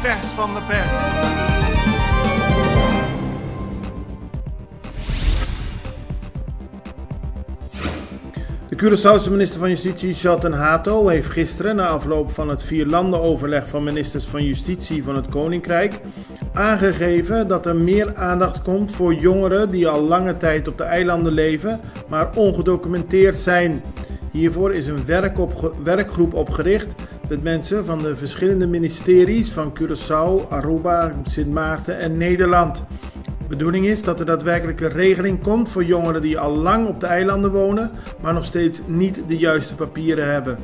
vers van de pers. De Curaçaose minister van Justitie, Shelton Hato, heeft gisteren, na afloop van het vierlandenoverleg van ministers van Justitie van het Koninkrijk, aangegeven dat er meer aandacht komt voor jongeren die al lange tijd op de eilanden leven, maar ongedocumenteerd zijn. Hiervoor is een werkgroep opgericht met mensen van de verschillende ministeries van Curaçao, Aruba, Sint Maarten en Nederland. De bedoeling is dat er daadwerkelijk een regeling komt voor jongeren die al lang op de eilanden wonen, maar nog steeds niet de juiste papieren hebben.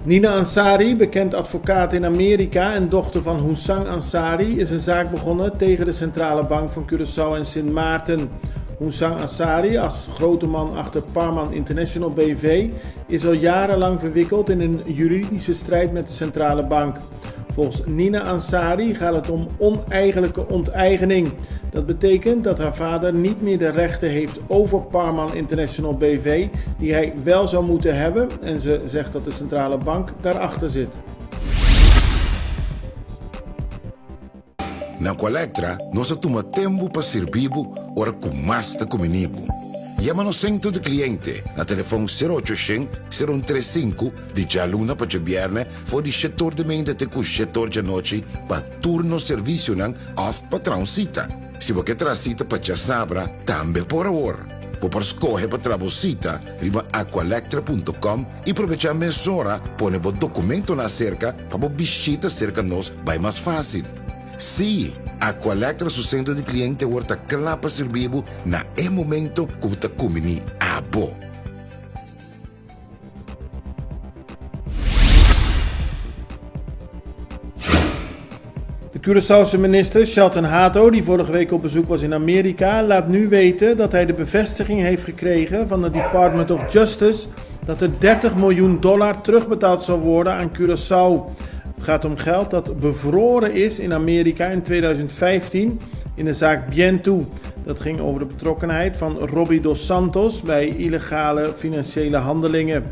Nina Ansari, bekend advocaat in Amerika en dochter van Houssang Ansari, is een zaak begonnen tegen de Centrale Bank van Curaçao en Sint Maarten. Houssang Ansari, als grote man achter Parman International BV, is al jarenlang verwikkeld in een juridische strijd met de Centrale Bank. Volgens Nina Ansari gaat het om oneigenlijke onteigening. Dat betekent dat haar vader niet meer de rechten heeft over Parman International BV, die hij wel zou moeten hebben, en ze zegt dat de Centrale Bank daarachter zit. Na Colectra, nós toma tempo para servir ora com mais de comunibo. Llama no centro de cliente na telefone 0800-035 de Jaluna para Jabierne voor die setor de mente te cu setor de noche para turno serviço nang of patrão cita. Se você traz cita para Chasabra, também por hora. Por escolher para trabalhar riba aqualectra.com e aproveitar a mesura, põe o documento na cerca para visita cerca nós vai mais fácil. Sim, a Colectra su centro de cliente wordt klaar para servir na momento que você comini abo. De Curaçaose minister Shelton Hato, die vorige week op bezoek was in Amerika, laat nu weten dat hij de bevestiging heeft gekregen van het Department of Justice dat er $30 miljoen terugbetaald zal worden aan Curaçao. Het gaat om geld dat bevroren is in Amerika in 2015 in de zaak Bientu. Dat ging over de betrokkenheid van Robbie Dos Santos bij illegale financiële handelingen.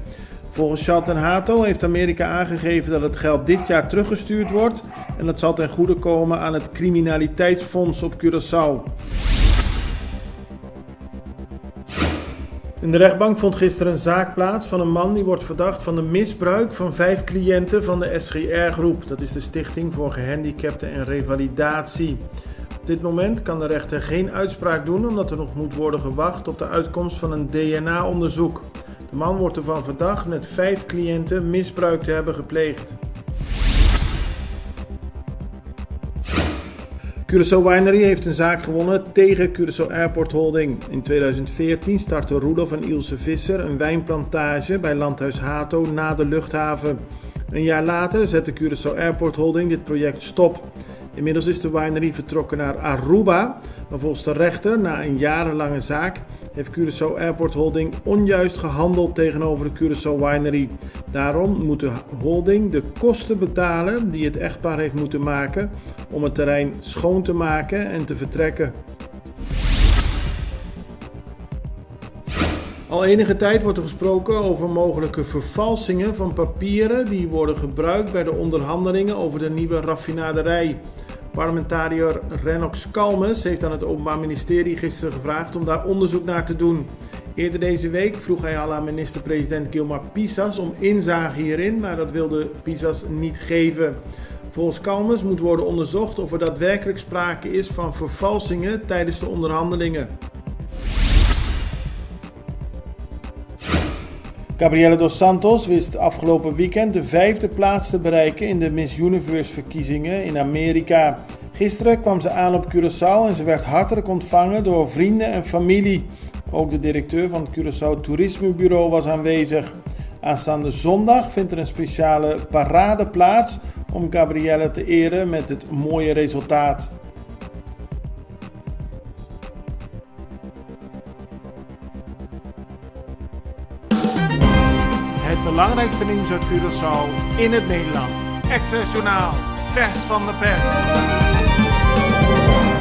Volgens Shelton Hato heeft Amerika aangegeven dat het geld dit jaar teruggestuurd wordt en dat zal ten goede komen aan het criminaliteitsfonds op Curaçao. In de rechtbank vond gisteren een zaak plaats van een man die wordt verdacht van de misbruik van 5 cliënten van de SGR-groep. Dat is de Stichting voor Gehandicapten en Revalidatie. Op dit moment kan de rechter geen uitspraak doen omdat er nog moet worden gewacht op de uitkomst van een DNA-onderzoek. De man wordt ervan verdacht met 5 cliënten misbruik te hebben gepleegd. Curaçao Winery heeft een zaak gewonnen tegen Curaçao Airport Holding. In 2014 startte Roelof en Ilse Visser een wijnplantage bij Landhuis Hato na de luchthaven. Een jaar later zette Curaçao Airport Holding dit project stop. Inmiddels is de winery vertrokken naar Aruba, maar volgens de rechter, na een jarenlange zaak, heeft Curaçao Airport Holding onjuist gehandeld tegenover de Curaçao Winery. Daarom moet de holding de kosten betalen die het echtpaar heeft moeten maken om het terrein schoon te maken en te vertrekken. Al enige tijd wordt er gesproken over mogelijke vervalsingen van papieren die worden gebruikt bij de onderhandelingen over de nieuwe raffinaderij. Parlementariër Renox Kalmes heeft aan het Openbaar Ministerie gisteren gevraagd om daar onderzoek naar te doen. Eerder deze week vroeg hij al aan minister-president Gilmar Pisas om inzage hierin, maar dat wilde Pisas niet geven. Volgens Kalmes moet worden onderzocht of er daadwerkelijk sprake is van vervalsingen tijdens de onderhandelingen. Gabriela Dos Santos wist afgelopen weekend de 5e plaats te bereiken in de Miss Universe verkiezingen in Amerika. Gisteren kwam ze aan op Curaçao en ze werd hartelijk ontvangen door vrienden en familie. Ook de directeur van het Curaçao Toerismebureau was aanwezig. Aanstaande zondag vindt er een speciale parade plaats om Gabriela te eren met het mooie resultaat. Het belangrijkste nieuws uit Curaçao in het Nederland. Access Journaal, vers van de pers.